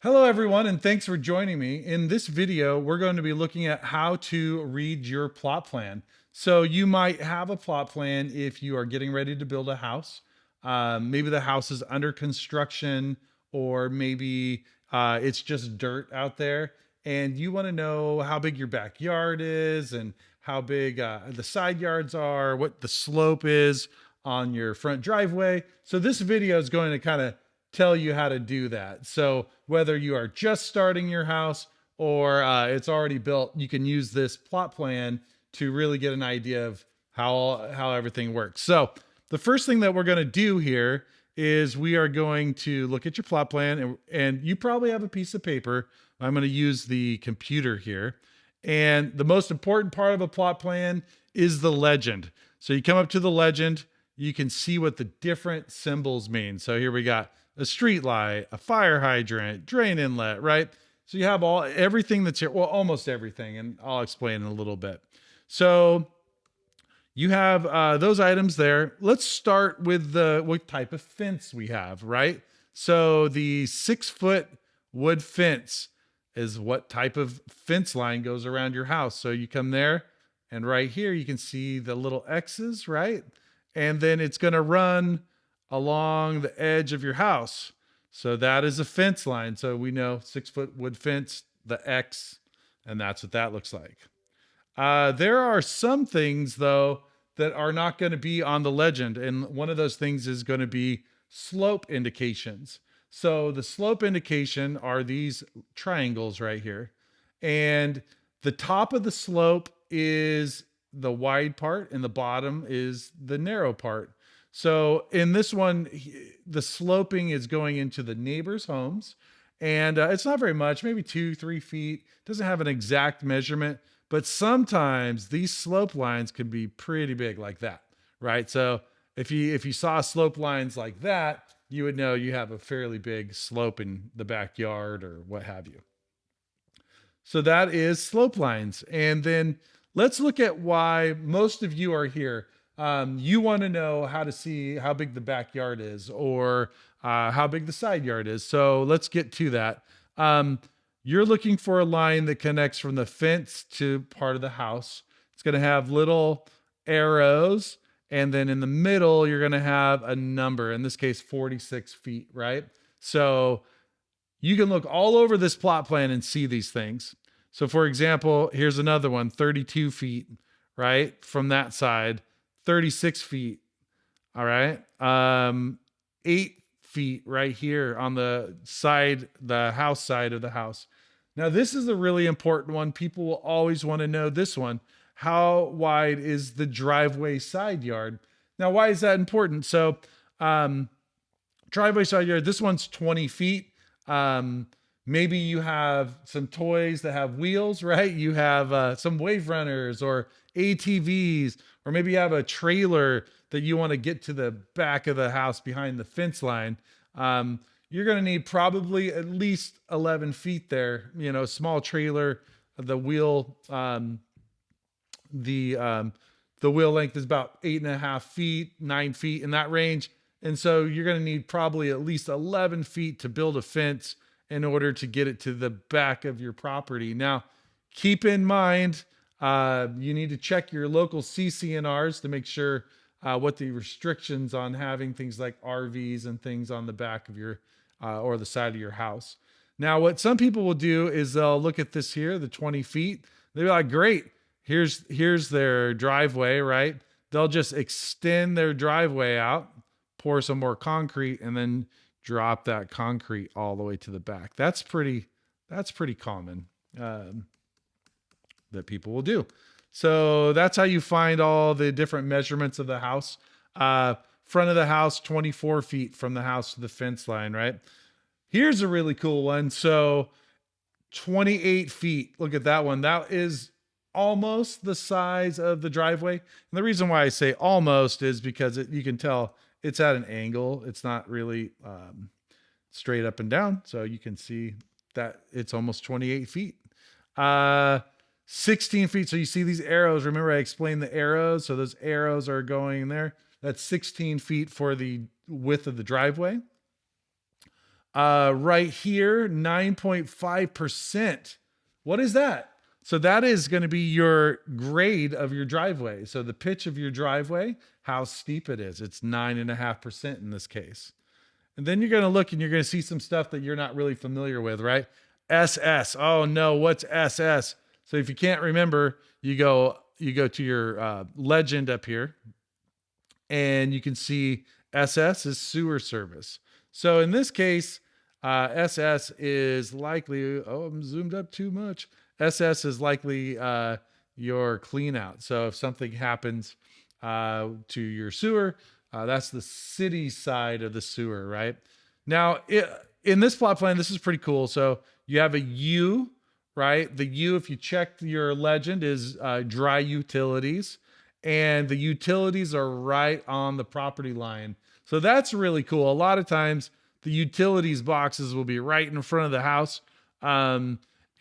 Hello everyone, and thanks for joining me. In this video, we're going to be looking at how to read your plot plan. So you might have a plot plan if you are getting ready to build a house. Maybe the house is under construction, or maybe it's just dirt out there, and you want to know how big your backyard is and how big the side yards are, what the slope is on your front driveway. So this video is going to kind of tell you how to do that. So whether you are just starting your house or it's already built, you can use this plot plan to really get an idea of how everything works. So the first thing that we're going to do here is we are going to look at your plot plan, and you probably have a piece of paper. I'm going to use the computer here. And the most important part of a plot plan is the legend. So you come up to the legend, you can see what the different symbols mean. So here we got a street light, a fire hydrant, drain inlet, right? So you have everything that's here, well, almost everything, and I'll explain in a little bit. So you have those items there. Let's start with what type of fence we have, right? So the 6-foot wood fence is what type of fence line goes around your house. So you come there, and right here you can see the little X's, right? And then it's going to run along the edge of your house. So that is a fence line. So we know 6-foot wood fence, the X, and that's what that looks like. There are some things though that are not going to be on the legend. And one of those things is going to be slope indications. So the slope indication are these triangles right here. And the top of the slope is the wide part and the bottom is the narrow part. So in this one, the sloping is going into the neighbors' homes, and it's not very much, maybe 2-3 feet. Doesn't have an exact measurement, but sometimes these slope lines can be pretty big like that, right? So if you saw slope lines like that, you would know you have a fairly big slope in the backyard or what have you. So that is slope lines. And then let's look at why most of you are here. You want to know how to see how big the backyard is, or how big the side yard is. So let's get to that. You're looking for a line that connects from the fence to part of the house. It's going to have little arrows. And then in the middle, you're going to have a number, in this case, 46 feet, right? So you can look all over this plot plan and see these things. So for example, here's another one, 32 feet, right? From that side, 36 feet. All right. 8 feet right here on the side, the house side of the house. Now, this is a really important one. People will always want to know this one. How wide is the driveway side yard? Now, why is that important? So, driveway side yard, this one's 20 feet. Maybe you have some toys that have wheels, right? You have some wave runners or ATVs, or maybe you have a trailer that you want to get to the back of the house behind the fence line. You're going to need probably at least 11 feet there. You know, small trailer, the wheel, the wheel length is about 8.5 feet, 9 feet in that range. And so you're going to need probably at least 11 feet to build a fence in order to get it to the back of your property. Now, keep in mind, you need to check your local CCNRs to make sure what the restrictions on having things like RVs and things on the back of your or the side of your house. Now, what some people will do is they'll look at this here, the 20 feet. They'll be like, great, here's their driveway, right? They'll just extend their driveway out, pour some more concrete, and then drop that concrete all the way to the back. That's pretty common that people will do. So that's how you find all the different measurements of the house. Front of the house, 24 feet from the house to the fence line, right? Here's a really cool one. So 28 feet. Look at that one. That is almost the size of the driveway. And the reason why I say almost is because you can tell it's at an angle. It's not really straight up and down. So you can see that it's almost 28 feet. 16 feet. So you see these arrows. Remember I explained the arrows. So those arrows are going there. That's 16 feet for the width of the driveway. Right here, 9.5%. What is that? So that is going to be your grade of your driveway. So the pitch of your driveway, how steep it is. It's 9.5% in this case. And then you're going to look and you're going to see some stuff that you're not really familiar with, right? SS. Oh no, what's SS? So if you can't remember, you go to your legend up here, and you can see SS is sewer service. So in this case, SS is likely, oh, I'm zoomed up too much. SS is likely your clean out. So if something happens to your sewer, that's the city side of the sewer, right? Now, in this plot plan, this is pretty cool. So you have a U, right? The U, if you check your legend, is dry utilities, and the utilities are right on the property line. So that's really cool. A lot of times the utilities boxes will be right in front of the house.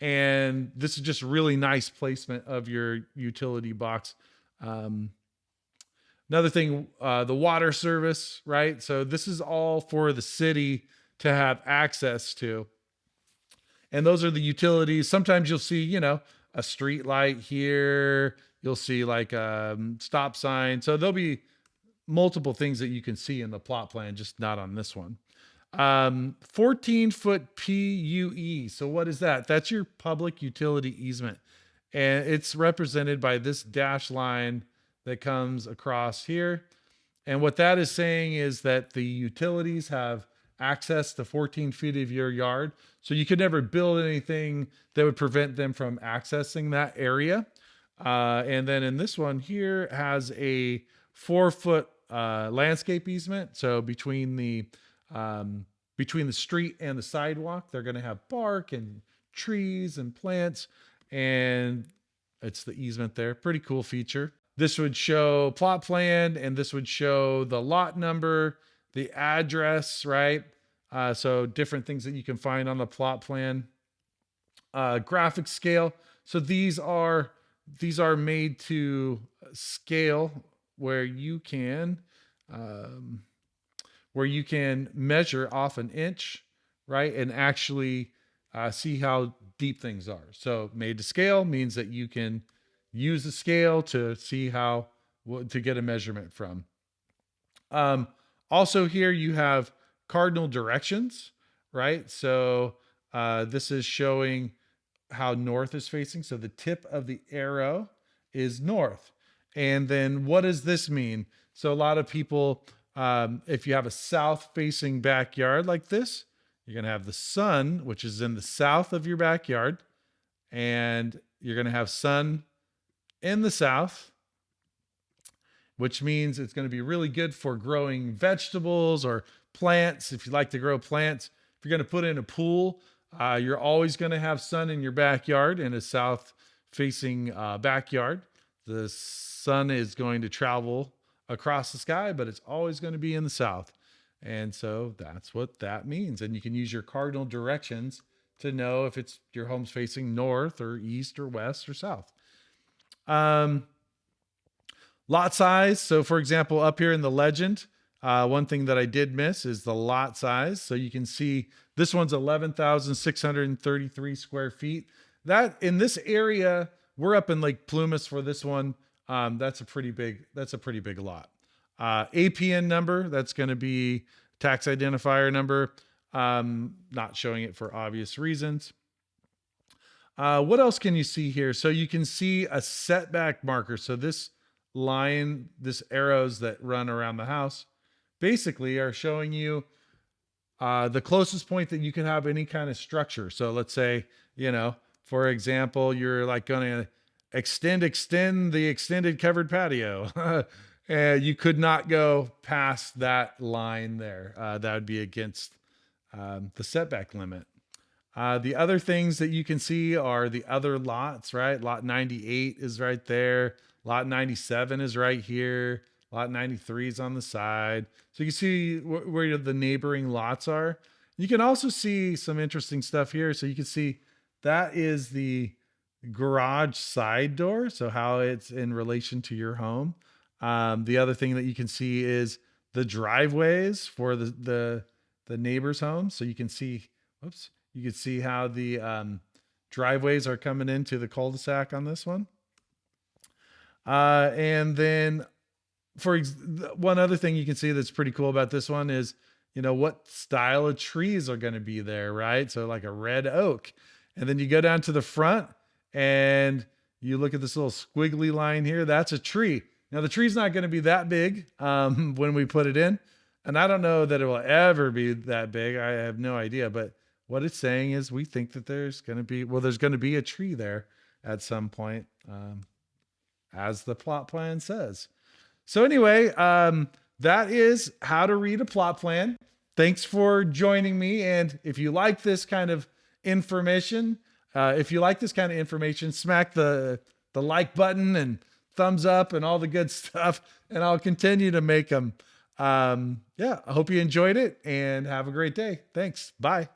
And this is just really nice placement of your utility box. Another thing, the water service, right? So this is all for the city to have access to. And those are the utilities. Sometimes you'll see, a street light here. You'll see like a stop sign. So there'll be multiple things that you can see in the plot plan, just not on this one. 14-foot PUE. So what is that? That's your public utility easement. And it's represented by this dash line that comes across here. And what that is saying is that the utilities have access to 14 feet of your yard. So you could never build anything that would prevent them from accessing that area. And then in this one here has a 4-foot landscape easement. So between the street and the sidewalk, they're going to have bark and trees and plants, and it's the easement there. Pretty cool feature. This would show plot plan, and this would show the lot number, the address, right? So different things that you can find on the plot plan. Graphic scale. So these are made to scale where you can measure off an inch, right? And actually see how deep things are. So made to scale means that you can use the scale to see to get a measurement from. Also here you have cardinal directions, right? So this is showing how north is facing. So the tip of the arrow is north. And then what does this mean? So a lot of people, if you have a south facing backyard like this, you're going to have the sun, which is in the south of your backyard. And you're going to have sun in the south, which means it's going to be really good for growing vegetables or plants. If you like to grow plants, if you're going to put in a pool, you're always going to have sun in your backyard, in a south facing backyard. The sun is going to travel across the sky, but it's always going to be in the south. And so that's what that means. And you can use your cardinal directions to know if your home's facing north or east or west or south. Lot size. So for example, up here in the legend, one thing that I did miss is the lot size. So you can see this one's 11,633 square feet. That in this area, we're up in Lake Plumas for this one. That's a pretty big lot. APN number, that's going to be tax identifier number. Not showing it for obvious reasons. What else can you see here? So you can see a setback marker. So this line, this arrows that run around the house basically are showing you the closest point that you can have any kind of structure. So let's say, for example, you're like going to extend the extended covered patio. And you could not go past that line there. That would be against the setback limit. The other things that you can see are the other lots, right? Lot 98 is right there. Lot 97 is right here. Lot 93 is on the side. So you can see where the neighboring lots are. You can also see some interesting stuff here. So you can see that is the garage side door. So how it's in relation to your home. The other thing that you can see is the driveways for the the neighbor's home. So you can see, whoops, you can see how the driveways are coming into the cul-de-sac on this one. And then one other thing you can see that's pretty cool about this one is, what style of trees are going to be there, right? So like a red oak. And then you go down to the front and you look at this little squiggly line here. That's a tree. Now the tree's not going to be that big when we put it in. And I don't know that it will ever be that big. I have no idea. But what it's saying is we think that there's going to be a tree there at some point, as the plot plan says. So anyway, that is how to read a plot plan. Thanks for joining me. And if you like this kind of information, smack the like button and thumbs up and all the good stuff. And I'll continue to make them. I hope you enjoyed it and have a great day. Thanks. Bye.